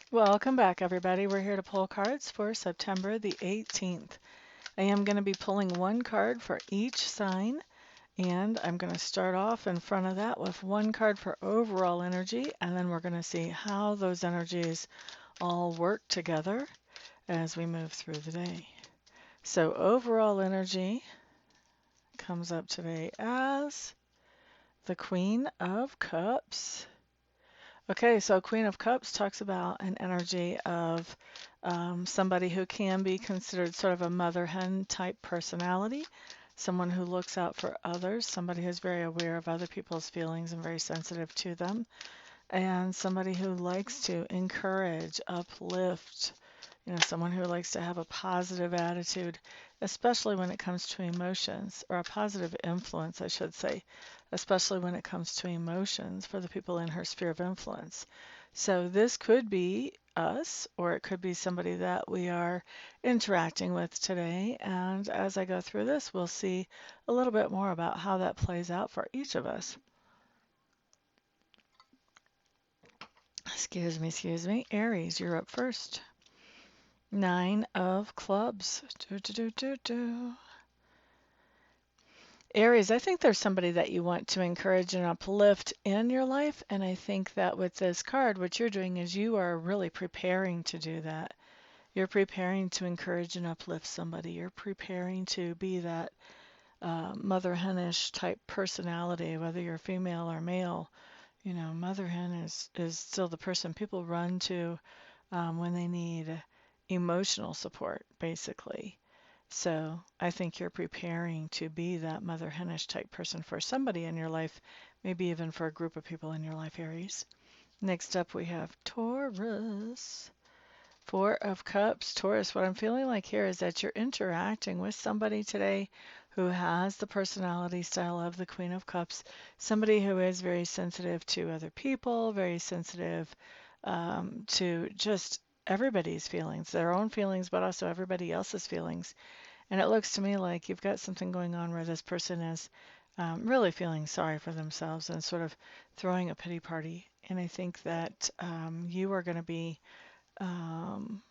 Welcome back, everybody. We're here to pull cards for September the 18th. I am going to be pulling one card for each sign, and I'm going to start off in front of that with one card for overall energy, and then we're going to see how those energies all work together as we move through the day. So, overall energy comes up today as the Queen of Cups. Okay, so Queen of Cups talks about an energy of somebody who can be considered sort of a mother hen type personality, someone who looks out for others, somebody who's very aware of other people's feelings and very sensitive to them, and somebody who likes to encourage, uplift, someone who likes to have a positive attitude, especially when it comes to emotions, or a positive influence, I should say, especially when it comes to emotions for the people in her sphere of influence. So this could be us, or it could be somebody that we are interacting with today. And as I go through this, we'll see a little bit more about how that plays out for each of us. Excuse me. Aries, you're up first. Nine of clubs. Do, do, do, do, do. Aries, I think there's somebody that you want to encourage and uplift in your life. And I think that with this card, what you're doing is you are really preparing to do that. You're preparing to encourage and uplift somebody. You're preparing to be that mother henish type personality, whether you're female or male. Mother hen is still the person people run to when they need emotional support, basically. So I think you're preparing to be that mother henish type person for somebody in your life, maybe even for a group of people in your life, Aries. Next up, we have Taurus. Four of Cups. Taurus, what I'm feeling like here is that you're interacting with somebody today who has the personality style of the Queen of Cups, somebody who is very sensitive to other people, very sensitive to just everybody's feelings, their own feelings, but also everybody else's feelings. And it looks to me like you've got something going on where this person is really feeling sorry for themselves and sort of throwing a pity party. And I think that you are going to be um,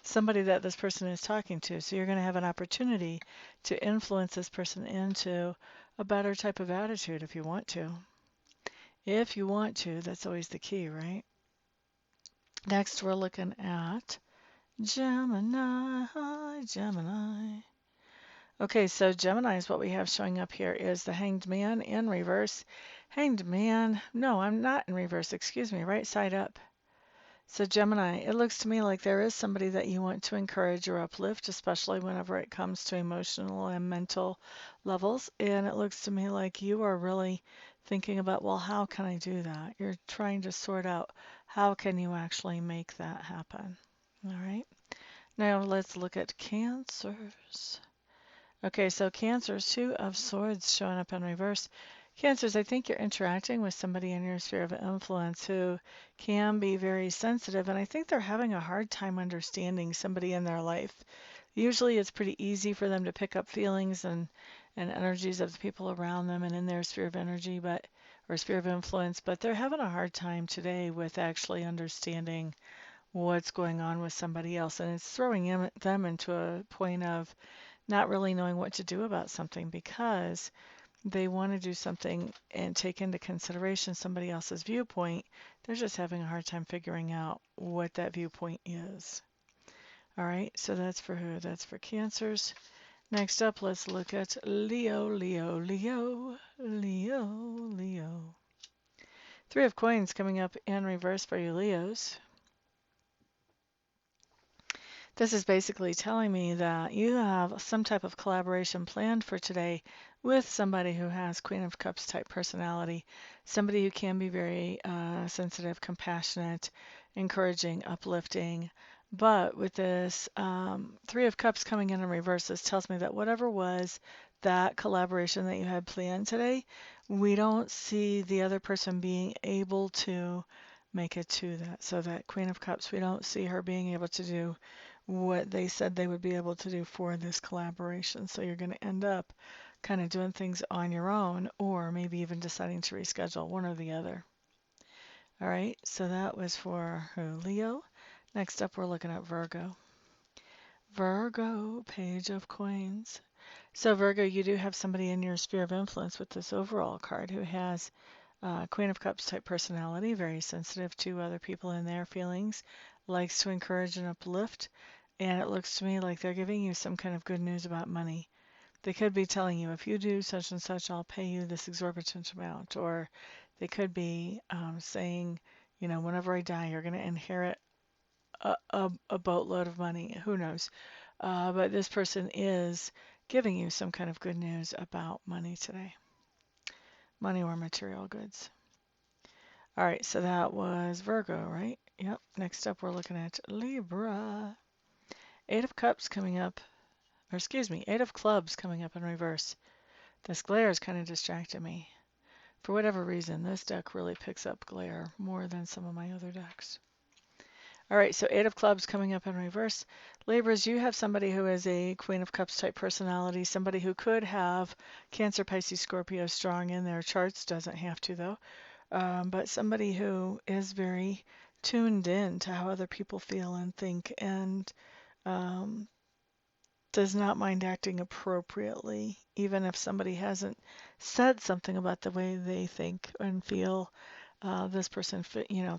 somebody that this person is talking to. So you're going to have an opportunity to influence this person into a better type of attitude if you want to. If you want to, that's always the key, right? Next, we're looking at Gemini. Gemini. Okay, so Gemini is what we have showing up here is the Hanged Man in reverse. Hanged Man, no, I'm not in reverse, excuse me, right side up. So Gemini, it looks to me like there is somebody that you want to encourage or uplift, especially whenever it comes to emotional and mental levels. And it looks to me like you are really thinking about, well, how can I do that? You're trying to sort out how can you actually make that happen. All right. Now let's look at Cancers. Okay, so Cancers, Two of Swords showing up in reverse. Cancers, I think you're interacting with somebody in your sphere of influence who can be very sensitive, and I think they're having a hard time understanding somebody in their life. Usually it's pretty easy for them to pick up feelings and energies of the people around them and in their sphere of energy, or sphere of influence, but they're having a hard time today with actually understanding what's going on with somebody else, and it's throwing them into a point of not really knowing what to do about something because they want to do something and take into consideration somebody else's viewpoint. They're just having a hard time figuring out what that viewpoint is. All right, so that's for who? That's for Cancers. Next up, let's look at Leo, Leo, Leo, Leo, Leo. Three of Coins coming up in reverse for you, Leos. This is basically telling me that you have some type of collaboration planned for today with somebody who has Queen of Cups type personality, somebody who can be very sensitive, compassionate, encouraging, uplifting. But with this Three of Cups coming in reverse, this tells me that whatever was that collaboration that you had planned today, we don't see the other person being able to make it to that. So that Queen of Cups, we don't see her being able to do what they said they would be able to do for this collaboration. So you're going to end up kind of doing things on your own or maybe even deciding to reschedule, one or the other. All right, so that was for who? Leo. Next up, we're looking at Virgo. Virgo, Page of Coins. So Virgo, you do have somebody in your sphere of influence with this overall card who has Queen of Cups type personality, very sensitive to other people and their feelings, likes to encourage and uplift, and it looks to me like they're giving you some kind of good news about money. They could be telling you, if you do such and such, I'll pay you this exorbitant amount. Or they could be saying, whenever I die, you're going to inherit a boatload of money. Who knows? But this person is giving you some kind of good news about money today. Money or material goods. All right, so that was Virgo, right? Yep. Next up, we're looking at Libra. Eight of Cups coming up, or excuse me, Eight of Clubs coming up in reverse. This glare is kind of distracting me. For whatever reason, this deck really picks up glare more than some of my other decks. All right, so Eight of Clubs coming up in reverse. Libras, you have somebody who is a Queen of Cups type personality, somebody who could have Cancer, Pisces, Scorpio strong in their charts, doesn't have to though, but somebody who is very tuned in to how other people feel and think and um, does not mind acting appropriately, even if somebody hasn't said something about the way they think and feel. This person,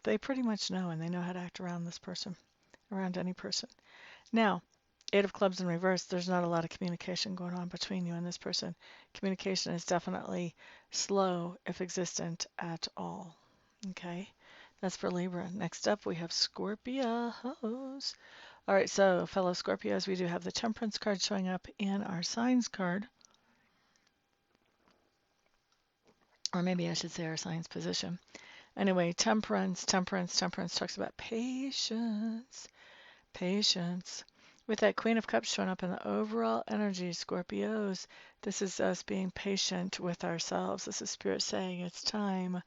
they pretty much know and they know how to act around this person, around any person. Now, Eight of Clubs in reverse, there's not a lot of communication going on between you and this person. Communication is definitely slow, if existent at all. Okay, that's for Libra. Next up, we have Scorpios. All right, so fellow Scorpios, we do have the Temperance card showing up in our Signs card. Or maybe I should say our Signs position. Anyway, Temperance talks about patience. Patience. With that Queen of Cups showing up in the overall energy, Scorpios, this is us being patient with ourselves. This is Spirit saying it's time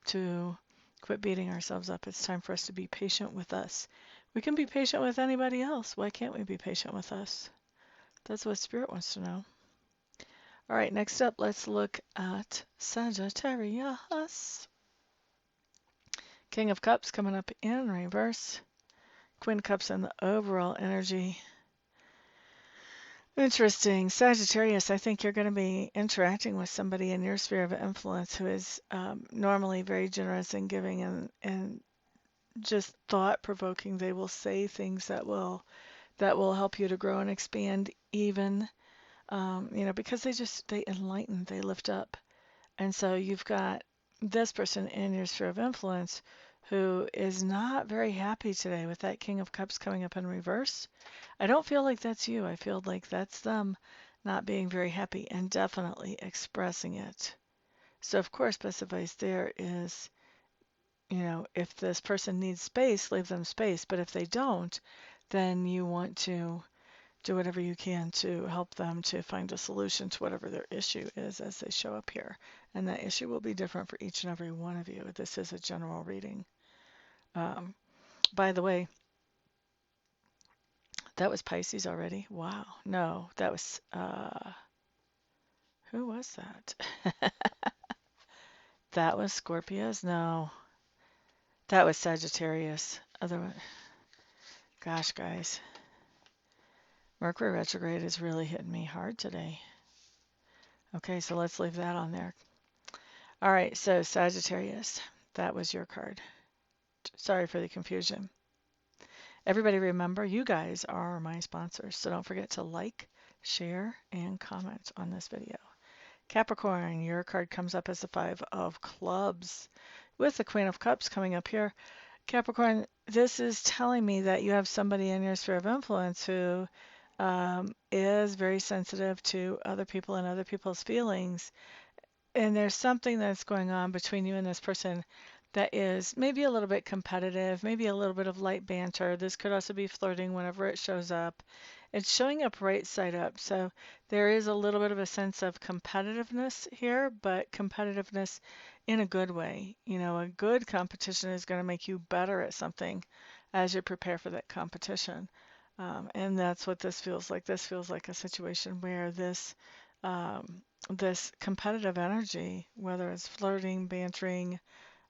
to quit beating ourselves up. It's time for us to be patient with us. We can be patient with anybody else. Why can't we be patient with us? That's what Spirit wants to know. All right, next up, let's look at Sagittarius. King of Cups coming up in reverse. Queen of Cups in the overall energy. Interesting. Sagittarius, I think you're going to be interacting with somebody in your sphere of influence who is normally very generous and giving and just thought-provoking. They will say things that will help you to grow and expand even, because they enlighten, they lift up. And so you've got this person in your sphere of influence who is not very happy today with that King of Cups coming up in reverse. I don't feel like that's you. I feel like that's them not being very happy and definitely expressing it. So, of course, best advice there is, if this person needs space, leave them space. But if they don't, then you want to do whatever you can to help them to find a solution to whatever their issue is as they show up here. And that issue will be different for each and every one of you. This is a general reading. By the way, that was Pisces already. Wow. No, that was, who was that? That was Scorpios? No, that was Sagittarius. Otherwise, gosh, guys. Mercury retrograde is really hitting me hard today. Okay, so let's leave that on there. All right, so Sagittarius, that was your card. Sorry for the confusion. Everybody remember, you guys are my sponsors, so don't forget to like, share, and comment on this video. Capricorn, your card comes up as the Five of Clubs with the Queen of Cups coming up here. Capricorn, this is telling me that you have somebody in your sphere of influence who is very sensitive to other people and other people's feelings. And there's something that's going on between you and this person that is maybe a little bit competitive, maybe a little bit of light banter. This could also be flirting whenever it shows up. It's showing up right side up. So there is a little bit of a sense of competitiveness here, but competitiveness in a good way. A good competition is going to make you better at something as you prepare for that competition. And that's what this feels like. This feels like a situation where this competitive energy, whether it's flirting, bantering,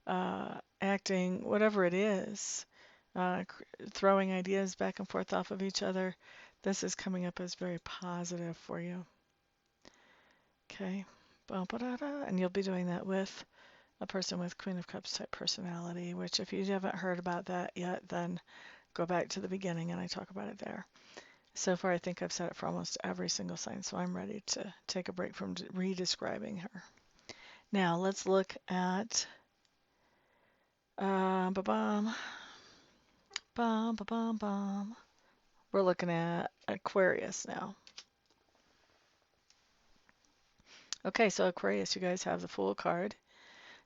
acting, whatever it is, throwing ideas back and forth off of each other. This is coming up as very positive for you. Okay. Ba-ba-da-da. And you'll be doing that with a person with Queen of Cups type personality, which if you haven't heard about that yet, then go back to the beginning and I talk about it there. So far, I think I've said it for almost every single sign, so I'm ready to take a break from re-describing her. Now, let's look at ba-bum, bum, ba-bum, bum. We're looking at Aquarius now. Okay, so Aquarius, you guys have the Fool card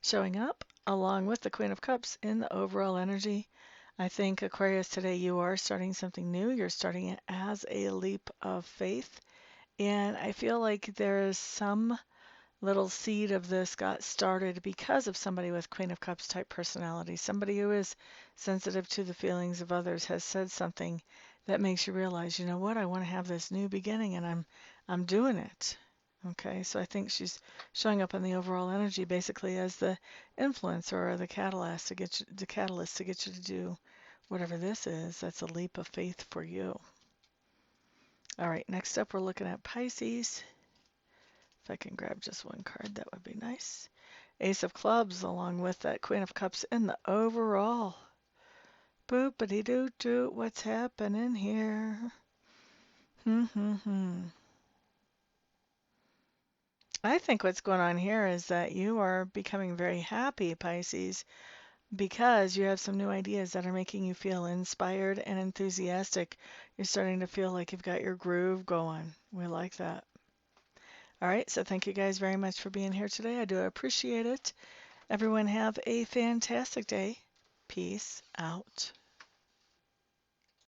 showing up along with the Queen of Cups in the overall energy. I think Aquarius today, you are starting something new. You're starting it as a leap of faith. And I feel like there's some little seed of this got started because of somebody with Queen of Cups type personality. Somebody who is sensitive to the feelings of others has said something that makes you realize, you know what, I want to have this new beginning and I'm doing it. Okay, so I think she's showing up in the overall energy basically as the influencer or the catalyst to get you to do whatever this is. That's a leap of faith for you. All right, next up we're looking at Pisces. If I can grab just one card, that would be nice. Ace of Clubs along with that Queen of Cups in the overall. Boopity-doo-doo, what's happening here? I think what's going on here is that you are becoming very happy, Pisces, because you have some new ideas that are making you feel inspired and enthusiastic. You're starting to feel like you've got your groove going. We like that. All right, so thank you guys very much for being here today. I do appreciate it. Everyone have a fantastic day. Peace out.